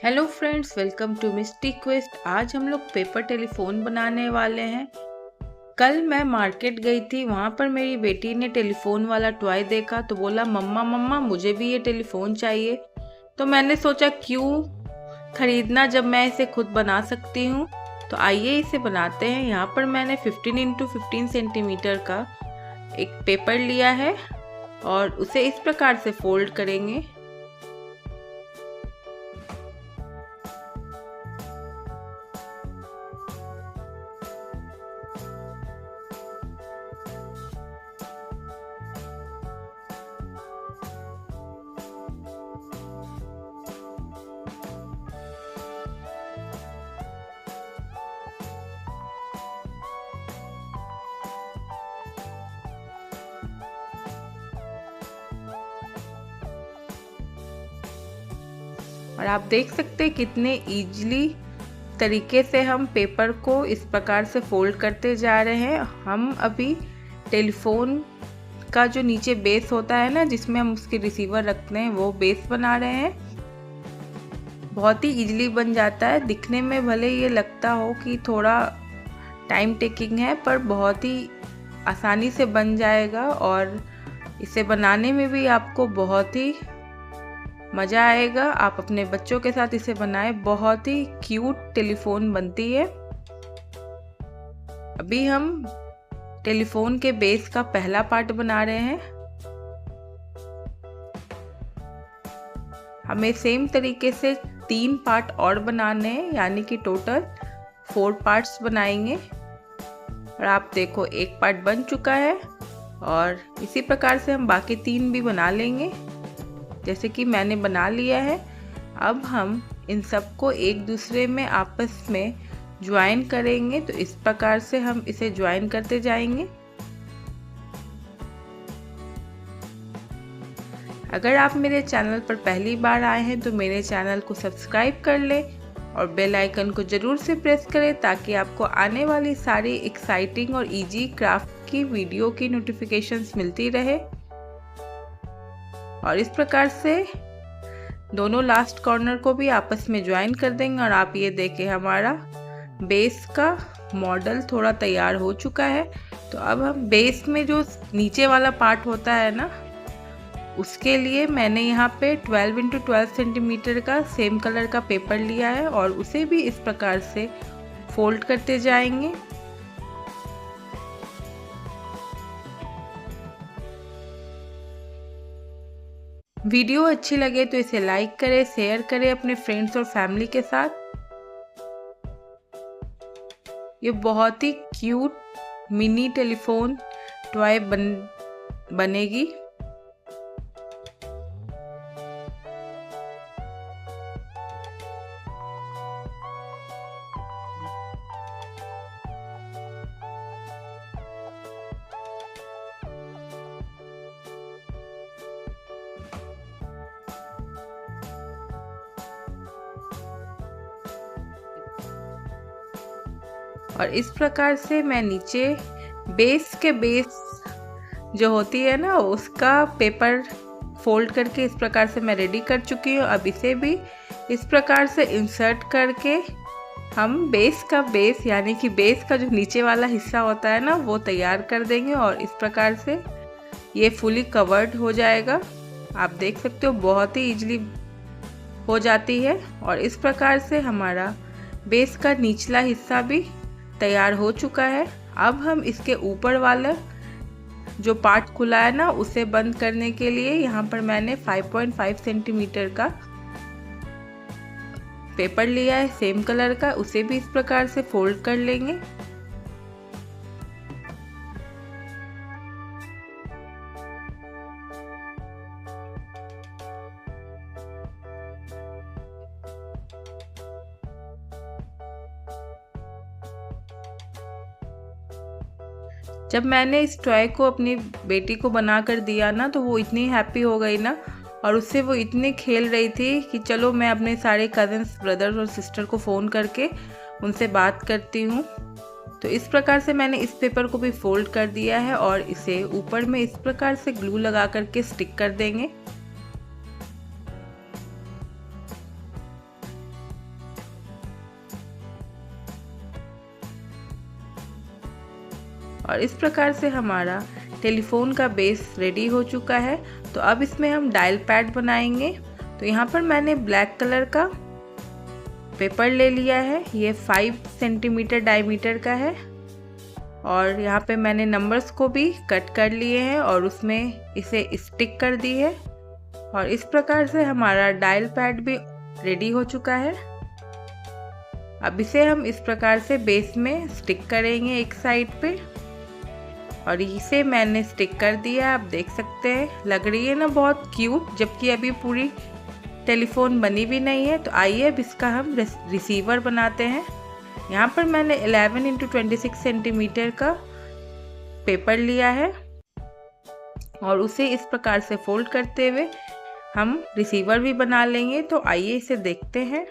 Hello friends, welcome to Misty Quest. आज हम लोग पेपर टेलीफोन बनाने वाले हैं। कल मैं मार्केट गई थी, वहाँ पर मेरी बेटी ने टेलीफोन वाला टॉय देखा तो बोला मम्मा मम्मा मुझे भी ये टेलीफोन चाहिए। तो मैंने सोचा क्यों खरीदना जब मैं इसे खुद बना सकती हूँ। तो आइए इसे बनाते हैं। यहाँ पर मैंने 15x15 सेंटीमीटर का एक पेपर लिया है और उसे इस प्रकार से फोल्ड करेंगे। और आप देख सकते हैं कितने इजीली तरीके से हम पेपर को इस प्रकार से फोल्ड करते जा रहे हैं। हम अभी टेलीफोन का जो नीचे बेस होता है ना, जिसमें हम उसके रिसीवर रखते हैं, वो बेस बना रहे हैं। बहुत ही इजीली बन जाता है। दिखने में भले ये लगता हो कि थोड़ा टाइम टेकिंग है, पर बहुत ही आसानी से बन जाएगा और इसे बनाने में भी आपको बहुत ही मज़ा आएगा। आप अपने बच्चों के साथ इसे बनाएं, बहुत ही क्यूट टेलीफोन बनती है। अभी हम टेलीफोन के बेस का पहला पार्ट बना रहे हैं। हमें सेम तरीके से 3 पार्ट और बनाने हैं, यानी कि टोटल 4 पार्ट्स बनाएंगे। और आप देखो एक पार्ट बन चुका है और इसी प्रकार से हम बाकी 3 भी बना लेंगे, जैसे कि मैंने बना लिया है। अब हम इन सबको एक दूसरे में आपस में ज्वाइन करेंगे। तो इस प्रकार से हम इसे ज्वाइन करते जाएंगे। अगर आप मेरे चैनल पर पहली बार आए हैं तो मेरे चैनल को सब्सक्राइब कर लें और बेल आइकन को ज़रूर से प्रेस करें, ताकि आपको आने वाली सारी एक्साइटिंग और इजी क्राफ्ट की वीडियो की नोटिफिकेशंस मिलती रहे। और इस प्रकार से दोनों लास्ट कॉर्नर को भी आपस में ज्वाइन कर देंगे। और आप ये देखें, हमारा बेस का मॉडल थोड़ा तैयार हो चुका है। तो अब हम बेस में जो नीचे वाला पार्ट होता है ना, उसके लिए मैंने यहाँ पे 12x12 सेंटीमीटर का सेम कलर का पेपर लिया है और उसे भी इस प्रकार से फोल्ड करते जाएंगे। वीडियो अच्छी लगे तो इसे लाइक करें, शेयर करें अपने फ्रेंड्स और फैमिली के साथ। ये बहुत ही क्यूट मिनी टेलीफोन टॉय बनेगी। और इस प्रकार से मैं नीचे बेस जो होती है ना, उसका पेपर फोल्ड करके इस प्रकार से मैं रेडी कर चुकी हूँ। अब इसे भी इस प्रकार से इंसर्ट करके हम बेस यानी कि बेस का जो नीचे वाला हिस्सा होता है ना, वो तैयार कर देंगे। और इस प्रकार से ये फुली कवर्ड हो जाएगा। आप देख सकते हो बहुत ही इजीली हो जाती है। और इस प्रकार से हमारा बेस का निचला हिस्सा भी तैयार हो चुका है। अब हम इसके ऊपर वाला जो पार्ट खुला है ना, उसे बंद करने के लिए यहाँ पर मैंने 5.5 सेंटीमीटर का पेपर लिया है सेम कलर का। उसे भी इस प्रकार से फोल्ड कर लेंगे। जब मैंने इस टॉय को अपनी बेटी को बना कर दिया ना, तो वो इतनी हैप्पी हो गई ना, और उससे वो इतनी खेल रही थी कि चलो मैं अपने सारे कज़न्स, ब्रदर्स और सिस्टर को फ़ोन करके उनसे बात करती हूँ। तो इस प्रकार से मैंने इस पेपर को भी फोल्ड कर दिया है और इसे ऊपर में इस प्रकार से ग्लू लगा करके स्टिक कर देंगे। और इस प्रकार से हमारा टेलीफोन का बेस रेडी हो चुका है। तो अब इसमें हम डायल पैड बनाएंगे। तो यहाँ पर मैंने ब्लैक कलर का पेपर ले लिया है, ये 5 सेंटीमीटर डायमीटर का है और यहाँ पे मैंने नंबर्स को भी कट कर लिए हैं और उसमें इसे स्टिक कर दी है। और इस प्रकार से हमारा डायल पैड भी रेडी हो चुका है। अब इसे हम इस प्रकार से बेस में स्टिक करेंगे एक साइड पे, और इसे मैंने स्टिक कर दिया। आप देख सकते हैं, लग रही है ना बहुत क्यूट, जबकि अभी पूरी टेलीफोन बनी भी नहीं है। तो आइए अब इसका हम रिसीवर बनाते हैं। यहाँ पर मैंने 11 × 26 सेंटीमीटर का पेपर लिया है और उसे इस प्रकार से फोल्ड करते हुए हम रिसीवर भी बना लेंगे। तो आइए इसे देखते हैं।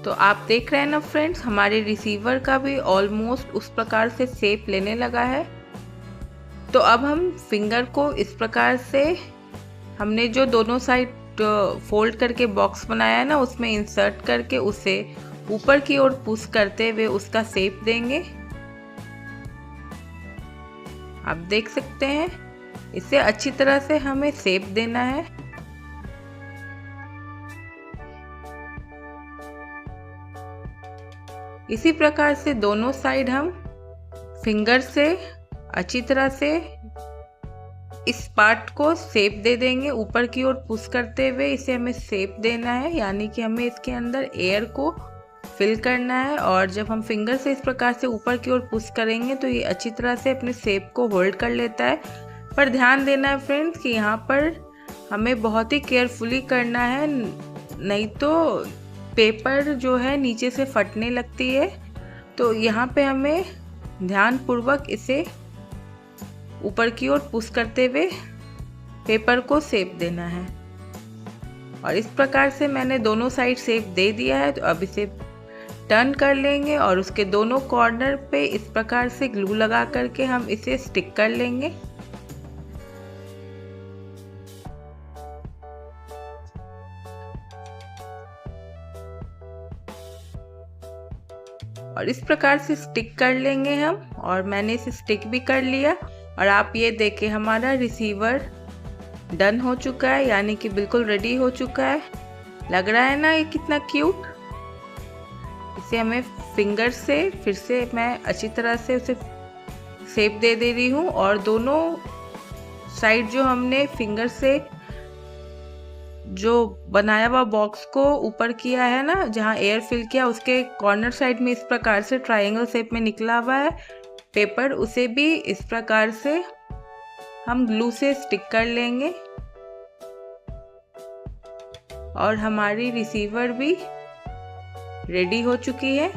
तो आप देख रहे हैं ना फ्रेंड्स, हमारे रिसीवर का भी ऑलमोस्ट उस प्रकार से शेप लेने लगा है। तो अब हम फिंगर को इस प्रकार से हमने जो दोनों साइड फोल्ड करके बॉक्स बनाया है ना, उसमें इंसर्ट करके उसे ऊपर की ओर पुश करते हुए उसका शेप देंगे। आप देख सकते हैं, इसे अच्छी तरह से हमें शेप देना है। इसी प्रकार से दोनों साइड हम फिंगर से अच्छी तरह से इस पार्ट को शेप दे देंगे। ऊपर की ओर पुश करते हुए इसे हमें शेप देना है, यानी कि हमें इसके अंदर एयर को फिल करना है। और जब हम फिंगर से इस प्रकार से ऊपर की ओर पुश करेंगे तो ये अच्छी तरह से अपने शेप को होल्ड कर लेता है। पर ध्यान देना है फ्रेंड्स कि यहाँ पर हमें बहुत ही केयरफुली करना है, नहीं तो पेपर जो है नीचे से फटने लगती है। तो यहाँ पे हमें ध्यानपूर्वक इसे ऊपर की ओर पुश करते हुए पेपर को शेप देना है। और इस प्रकार से मैंने दोनों साइड शेप दे दिया है। तो अब इसे टर्न कर लेंगे और उसके दोनों कॉर्नर पे इस प्रकार से ग्लू लगा करके हम इसे स्टिक कर लेंगे। और इस प्रकार से स्टिक कर लेंगे हम, और मैंने इसे स्टिक भी कर लिया। और आप ये देखें, हमारा रिसीवर डन हो चुका है, यानी कि बिल्कुल रेडी हो चुका है। लग रहा है ना ये कितना क्यूट। इसे हमें फिंगर से फिर से मैं अच्छी तरह से उसे शेप दे रही हूँ। और दोनों साइड जो हमने फिंगर से जो बनाया हुआ बॉक्स को ऊपर किया है ना, जहाँ एयर फिल किया, उसके कॉर्नर साइड में इस प्रकार से ट्रायंगल शेप में निकला हुआ है पेपर, उसे भी इस प्रकार से हम ग्लू से स्टिक कर लेंगे। और हमारी रिसीवर भी रेडी हो चुकी है।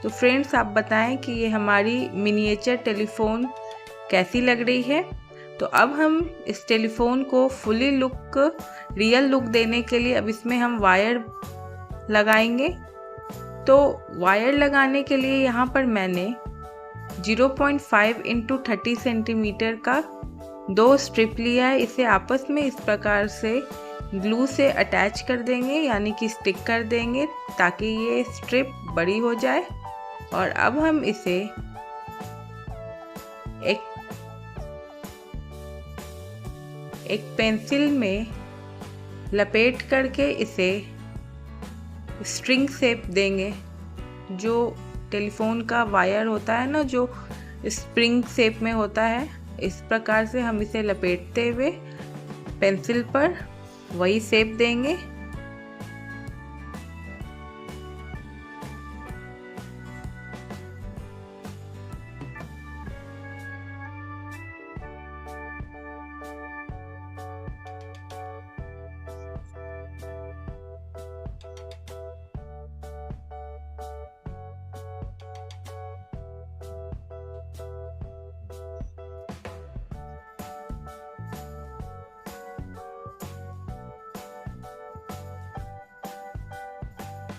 तो फ्रेंड्स, आप बताएं कि ये हमारी मिनिएचर टेलीफोन कैसी लग रही है। तो अब हम इस टेलीफोन को फुली रियल लुक देने के लिए अब इसमें हम वायर लगाएंगे। तो वायर लगाने के लिए यहाँ पर मैंने 0.5 × 30 सेंटीमीटर का 2 स्ट्रिप लिया है। इसे आपस में इस प्रकार से ग्लू से अटैच कर देंगे, यानी कि स्टिक कर देंगे, ताकि ये स्ट्रिप बड़ी हो जाए। और अब हम इसे एक पेंसिल में लपेट करके इसे स्ट्रिंग शेप देंगे। जो टेलीफोन का वायर होता है ना, जो स्प्रिंग शेप में होता है, इस प्रकार से हम इसे लपेटते हुए पेंसिल पर वही शेप देंगे।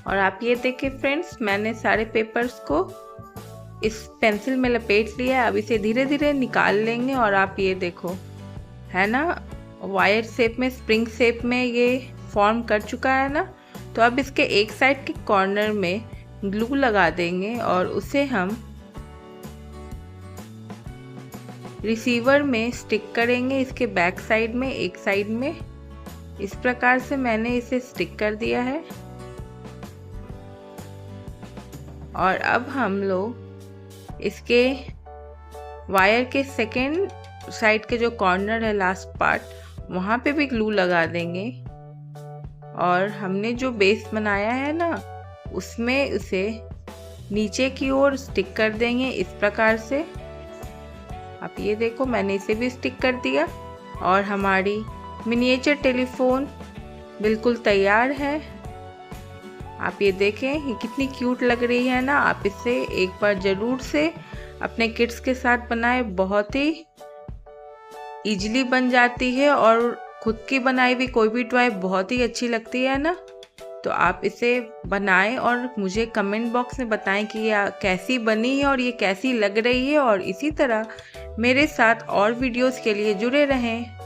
और आप ये देखिए फ्रेंड्स, मैंने सारे पेपर्स को इस पेंसिल में लपेट लिया है। अब इसे धीरे धीरे निकाल लेंगे। और आप ये देखो, है ना, वायर शेप में, स्प्रिंग शेप में ये फॉर्म कर चुका है ना। तो अब इसके एक साइड के कॉर्नर में ग्लू लगा देंगे और उसे हम रिसीवर में स्टिक करेंगे, इसके बैक साइड में, एक साइड में। इस प्रकार से मैंने इसे स्टिक कर दिया है। और अब हम लोग इसके वायर के सेकेंड साइड के जो कॉर्नर है, लास्ट पार्ट, वहाँ पे भी ग्लू लगा देंगे। और हमने जो बेस बनाया है ना, उसमें उसे नीचे की ओर स्टिक कर देंगे इस प्रकार से। आप ये देखो, मैंने इसे भी स्टिक कर दिया। और हमारी मिनिएचर टेलीफोन बिल्कुल तैयार है। आप ये देखें, ये कितनी क्यूट लग रही है ना। आप इसे एक बार ज़रूर से अपने किड्स के साथ बनाएं, बहुत ही इजीली बन जाती है। और खुद की बनाई हुई कोई भी टॉय बहुत ही अच्छी लगती है ना। तो आप इसे बनाएं और मुझे कमेंट बॉक्स में बताएं कि ये कैसी बनी है और ये कैसी लग रही है। और इसी तरह मेरे साथ और वीडियोस के लिए जुड़े रहें।